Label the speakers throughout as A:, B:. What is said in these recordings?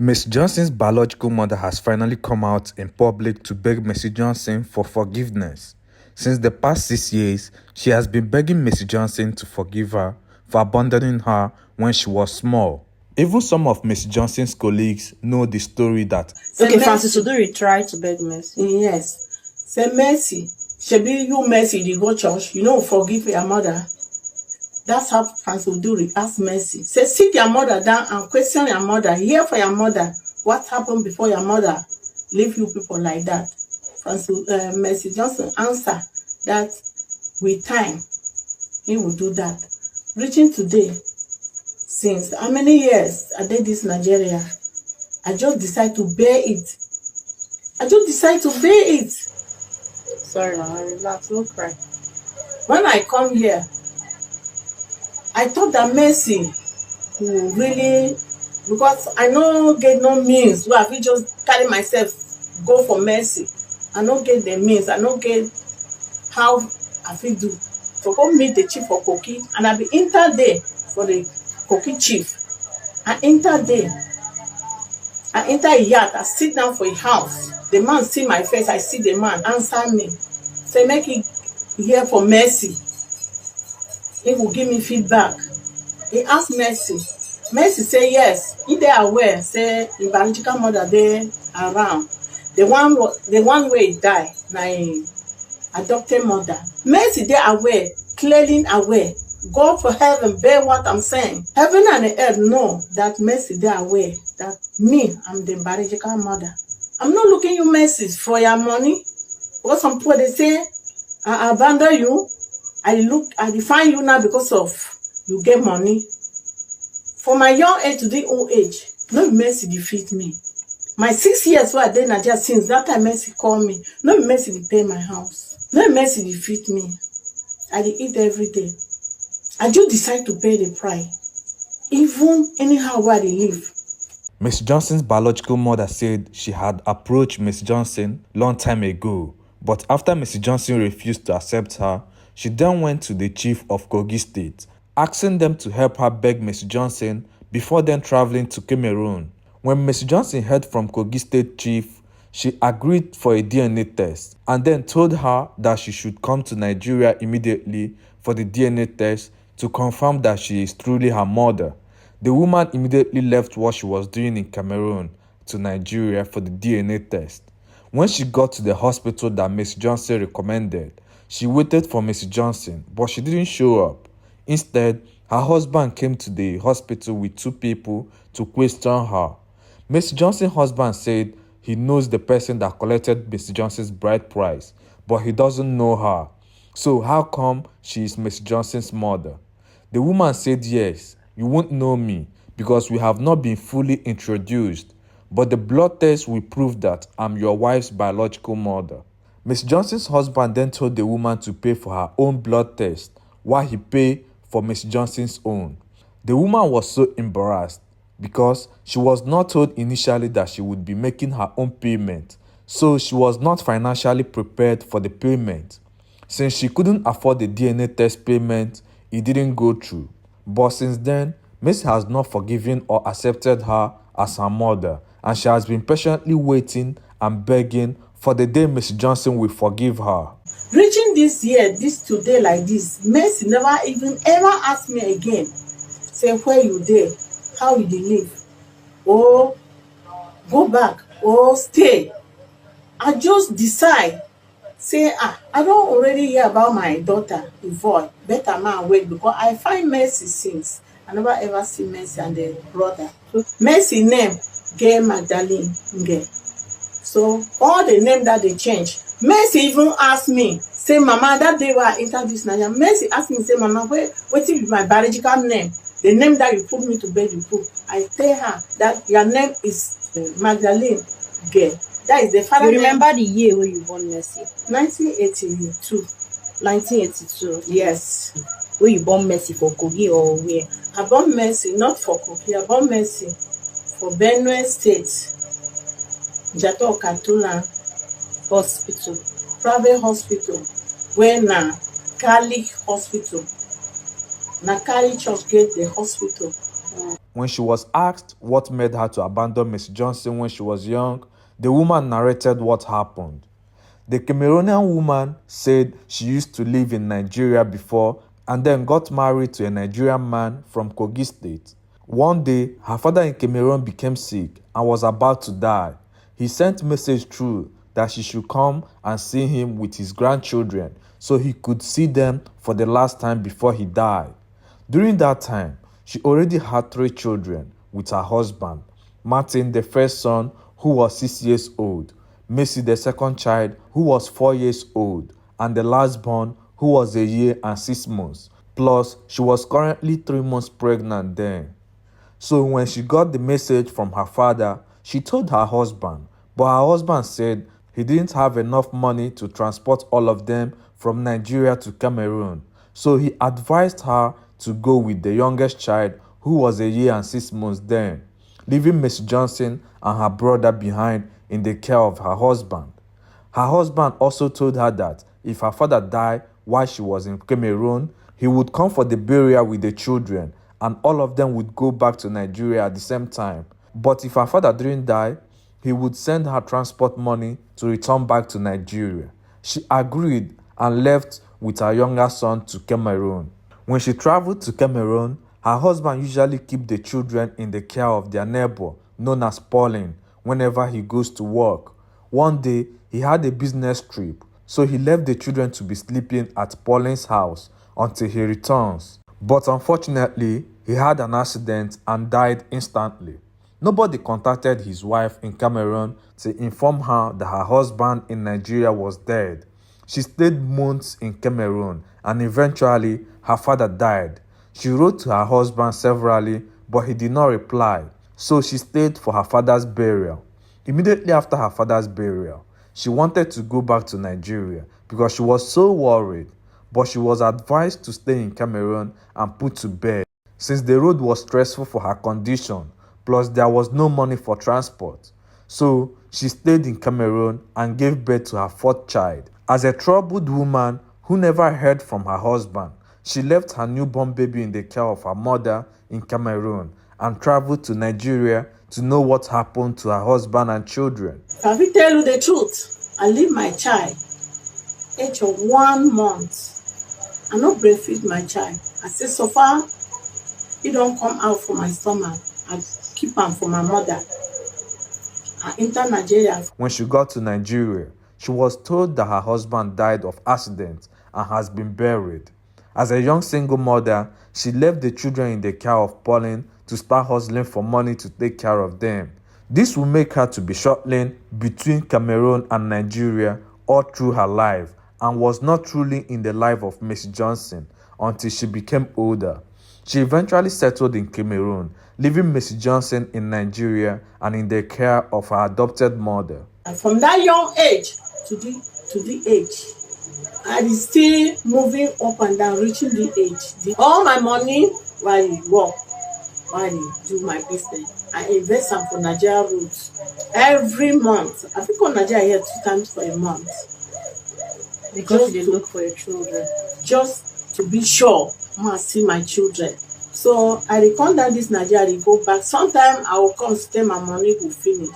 A: Miss Johnson's biological mother has finally come out in public to beg Miss Johnson for forgiveness. Since the past 6 years, she has been begging Miss Johnson to forgive her for abandoning her when she was small. Even some of Miss Johnson's colleagues know the story that
B: okay, Francis Odori tried to beg Mercy.
C: Yes. Say Mercy, Shebi you Mercy, you go church, you know, forgive your mother. That's how Francis Odori asked Mercy. Say, sit your mother down and question your mother. Hear for your mother what happened before your mother leave you people like that. Mercy Johnson answer that with time, he will do that. Reaching today, since how many years I did this Nigeria, I just decide to bear it.
B: Sorry, Mama, relax, no cry.
C: When I come here, I thought that Mercy will really, because I no get no means where I fit just carry myself go for Mercy. I no get the means, I no get how I fit do. So go meet the chief of Koki, and I be enter there for the Koki chief. I enter there. I enter a yard, I sit down for a house. The man see my face, I see the man answer me. Say, make it hear for Mercy. He will give me feedback. He asked Mercy. Mercy say yes. If they are aware, say the biological mother they around. The one where he die, my adopted mother. Mercy they aware, clearly aware. God for heaven, bear what I'm saying. Heaven and the earth know that Mercy they aware that me, I'm the biological mother. I'm not looking you Mercy for your money. Because some people they say, I abandon you. I define you now because of you get money. For my young age to the old age, no Mercy defeat me. My 6 years where I did Nigeria since that time Mercy call me. No Mercy dey pay my house. No Mercy defeat me. I dey eat every day. I just decide to pay the price. Even anyhow where I dey live.
A: Miss Johnson's biological mother said she had approached Miss Johnson long time ago, but after Miss Johnson refused to accept her, she then went to the chief of Kogi State, asking them to help her beg Miss Johnson before then traveling to Cameroon. When Miss Johnson heard from Kogi State chief, she agreed for a DNA test and then told her that she should come to Nigeria immediately for the DNA test to confirm that she is truly her mother. The woman immediately left what she was doing in Cameroon to Nigeria for the DNA test. When she got to the hospital that Miss Johnson recommended, she waited for Miss Johnson, but she didn't show up. Instead, her husband came to the hospital with 2 people to question her. Miss Johnson's husband said he knows the person that collected Miss Johnson's bride price, but he doesn't know her. So how come she is Miss Johnson's mother? The woman said, yes, you won't know me because we have not been fully introduced, but the blood test will prove that I'm your wife's biological mother. Miss Johnson's husband then told the woman to pay for her own blood test while he paid for Miss Johnson's own. The woman was so embarrassed because she was not told initially that she would be making her own payment, so she was not financially prepared for the payment. Since she couldn't afford the DNA test payment, it didn't go through. But since then, Miss has not forgiven or accepted her as her mother, and she has been patiently waiting and begging for the day Miss Johnson will forgive her.
C: Reaching this year, this today like this, Mercy never even ever asked me again. Say, where you there? How you dey live? Oh, go back. Oh, stay. I just decide. Say, I don't already hear about my daughter, Yvonne. Better man wait because I find Mercy since. I never ever see Mercy and the brother. Mercy name, Gay Magdalene Nge. So all the name that they change. Mercy even asked me, say, Mama, that day when I entered this Nigeria, Mercy asked me, say, Mama, what is my biological name? The name that you put me to bed, you put. I tell her that your name is Magdalene Gay. That is the father.
B: You remember the year when you born Mercy?
C: 1982.
B: 1982.
C: Yes.
B: Where you born Mercy for Kogi or where?
C: I born Mercy, not for Kogi. I born Mercy for Benue State. Jato Katula Hospital. Private hospital. Where na Catholic hospital. Na Catholic church get the hospital.
A: When she was asked what made her to abandon Miss Johnson when she was young, the woman narrated what happened. The Cameroonian woman said she used to live in Nigeria before and then got married to a Nigerian man from Kogi State. One day, her father in Cameroon became sick and was about to die. He sent message through that she should come and see him with his grandchildren so he could see them for the last time before he died. During that time, she already had 3 children with her husband, Martin, the first son, who was 6 years old, Macy, the second child, who was 4 years old, and the last born, who was 1 year and 6 months. Plus, she was currently 3 months pregnant then. So when she got the message from her father, she told her husband, but her husband said he didn't have enough money to transport all of them from Nigeria to Cameroon. So he advised her to go with the youngest child, who was 1 year and 6 months then, leaving Miss Johnson and her brother behind in the care of her husband. Her husband also told her that if her father died while she was in Cameroon, he would come for the burial with the children and all of them would go back to Nigeria at the same time. But if her father didn't die, he would send her transport money to return back to Nigeria. She agreed and left with her younger son to Cameroon. When she traveled to Cameroon, her husband usually keeps the children in the care of their neighbor, known as Pauline, whenever he goes to work. One day, he had a business trip, so he left the children to be sleeping at Pauline's house until he returns. But unfortunately, he had an accident and died instantly. Nobody contacted his wife in Cameroon to inform her that her husband in Nigeria was dead. She stayed months in Cameroon and eventually her father died. She wrote to her husband severally, but he did not reply, so she stayed for her father's burial. Immediately after her father's burial, she wanted to go back to Nigeria because she was so worried, but she was advised to stay in Cameroon and put to bed since the road was stressful for her condition, plus there was no money for transport. So she stayed in Cameroon and gave birth to her 4th child. As a troubled woman who never heard from her husband, she left her newborn baby in the care of her mother in Cameroon and traveled to Nigeria to know what happened to her husband and children.
C: Can we tell you the truth? I leave my child, age of 1 month. I no breastfeed my child. I say so far, he don't come out from my stomach. I keep am for my mother. I enter Nigeria.
A: When she got to Nigeria, she was told that her husband died of accident and has been buried. As a young single mother, she left the children in the care of Pauline to start hustling for money to take care of them. This will make her to be shuttling between Cameroon and Nigeria all through her life and was not truly in the life of Miss Johnson until she became older. She eventually settled in Cameroon, leaving Miss Johnson in Nigeria and in the care of her adopted mother.
C: And from that young age to the age, I is still moving up and down, reaching the age. All my money while you work, while you do my business, I invest am for Nigeria roots every month. I think on Nigeria here 2 times for a month.
B: Because you dey look for your children.
C: Just to be sure, I must see my children. So I dey come down this Nigeria, dey go back. Sometime I will come stay, my money will finish.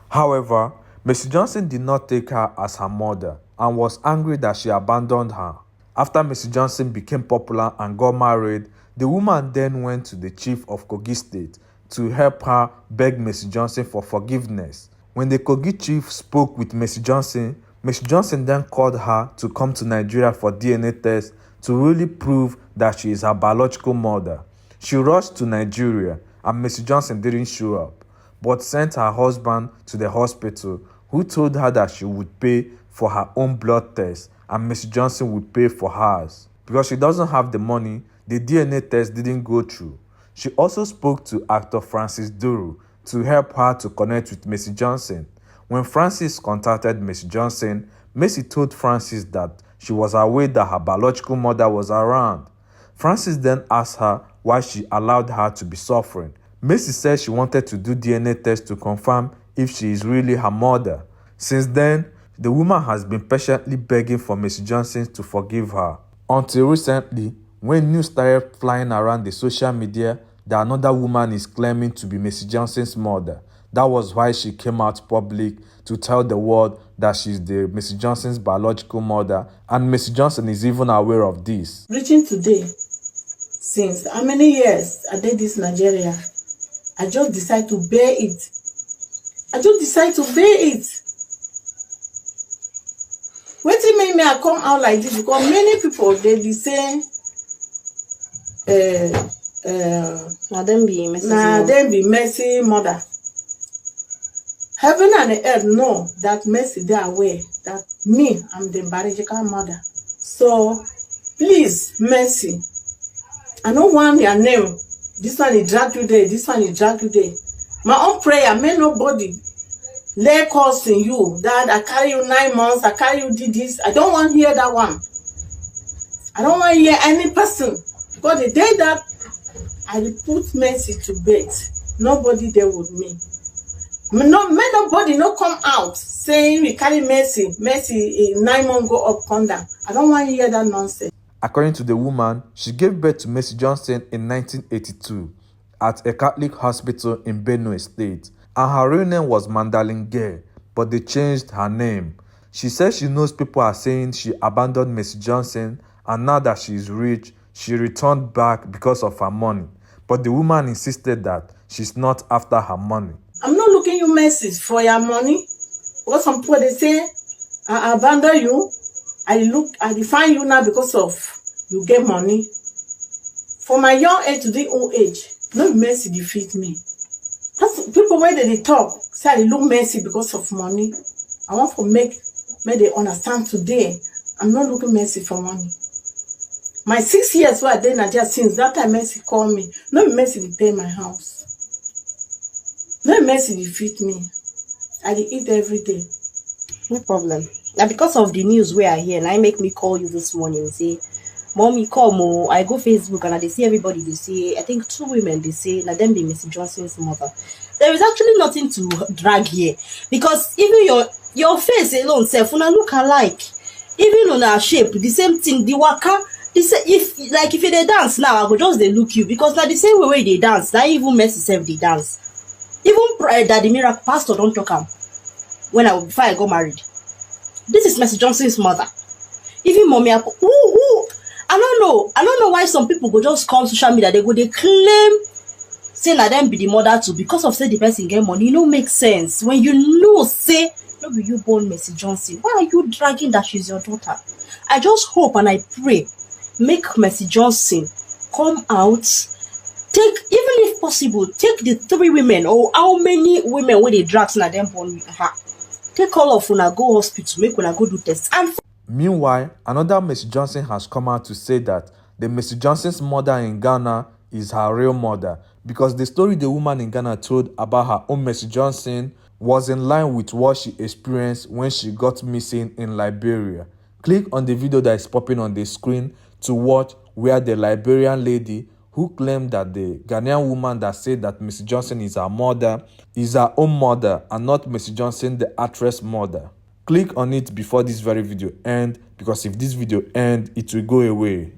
A: However, Miss Johnson did not take her as her mother and was angry that she abandoned her. After Miss Johnson became popular and got married, the woman then went to the chief of Kogi State to help her beg Miss Johnson for forgiveness. When the Kogi chief spoke with Miss Johnson then called her to come to Nigeria for DNA tests to really prove that she is her biological mother. She rushed to Nigeria and Miss Johnson didn't show up, but sent her husband to the hospital, who told her that she would pay for her own blood test and Miss Johnson would pay for hers. Because she doesn't have the money, the DNA test didn't go through. She also spoke to actor Francis Duru to help her to connect with Miss Johnson. When Francis contacted Miss Johnson, Macy told Francis that she was aware that her biological mother was around. Francis then asked her why she allowed her to be suffering. Macy said she wanted to do DNA tests to confirm if she is really her mother. Since then, the woman has been patiently begging for Miss Johnson to forgive her. Until recently, when news started flying around the social media that another woman is claiming to be Mercy Johnson's mother. That was why she came out public to tell the world that she's the Mercy Johnson's biological mother, and Mercy Johnson is even aware of this.
C: Reaching today, since how many years I did this Nigeria, I just decide to bear it. I just decide to bear it. Wetin make me I come out like this? Because many people they say
B: Now them be Mrs.
C: na them be Mercy mother. Heaven and earth know that Mercy they are aware that me, I'm the biological mother. So please, Mercy, I don't want your name. This one is drag you there, this one is drag you there. My own prayer, may nobody lay curse in you that I carry you 9 months, I carry you did this. I don't want to hear that one. I don't want to hear any person. Because the day that I put Mercy to bed, nobody there with me. May nobody no come out saying we carry Mercy 9 months go up, come down. I don't want to hear that nonsense.
A: According to the woman, she gave birth to Mercy Johnson in 1982 at a Catholic hospital in Benue State, and her real name was Mandalin Gay, but they changed her name. She says she knows people are saying she abandoned Mercy Johnson, and now that she is rich, she returned back because of her money. But the woman insisted that she's not after her money.
C: I'm not looking you Mercy for your money. What some people they say, I abandon you. I define you now because of you get money. For my young age to the old age, no Mercy defeat me. That's people where they talk, say I look Mercy because of money. I want to make they understand today. I'm not looking Mercy for money. My 6 years where I did Nigeria since that time Mercy called me. No Mercy to pay my house. No Mercy defeat me. I dey eat every day.
B: No problem. Now because of the news where I hear, and I make me call you this morning and say, Mommy, come oh. I go Facebook and they see everybody, they say, I think 2 women, they say, now them be Mercy Johnson's mother. There is actually nothing to drag here. Because even your face alone, self, when I look alike, even on our shape, the same thing, the waka, if you dey dance now, I go just they look you. Because now the same way they dance, now even Mercy self they dance. Even Daddy Miracle Pastor don't talk am before I got married. This is Mercy Johnson's mother. Even Mommy, I don't know why some people go just come social media, they claim say na them be the mother too because of say the person get money. It no make sense when you know say no be you born Mercy Johnson. Why are you dragging that she's your daughter? I just hope and I pray make Mercy Johnson come out, take, even if possible, take the 3 women or how many women when they drag na them born her. Take all of una go hospital, make una go do tests. And
A: Meanwhile, another Mercy Johnson has come out to say that the Mercy Johnson's mother in Ghana is her real mother, because the story the woman in Ghana told about her own Mercy Johnson was in line with what she experienced when she got missing in Liberia. Click on the video that is popping on the screen to watch where the Liberian lady who claimed that the Ghanaian woman that said that Mercy Johnson is her mother is her own mother and not Mercy Johnson, the actress mother. Click on it before this very video ends, because if this video ends, it will go away.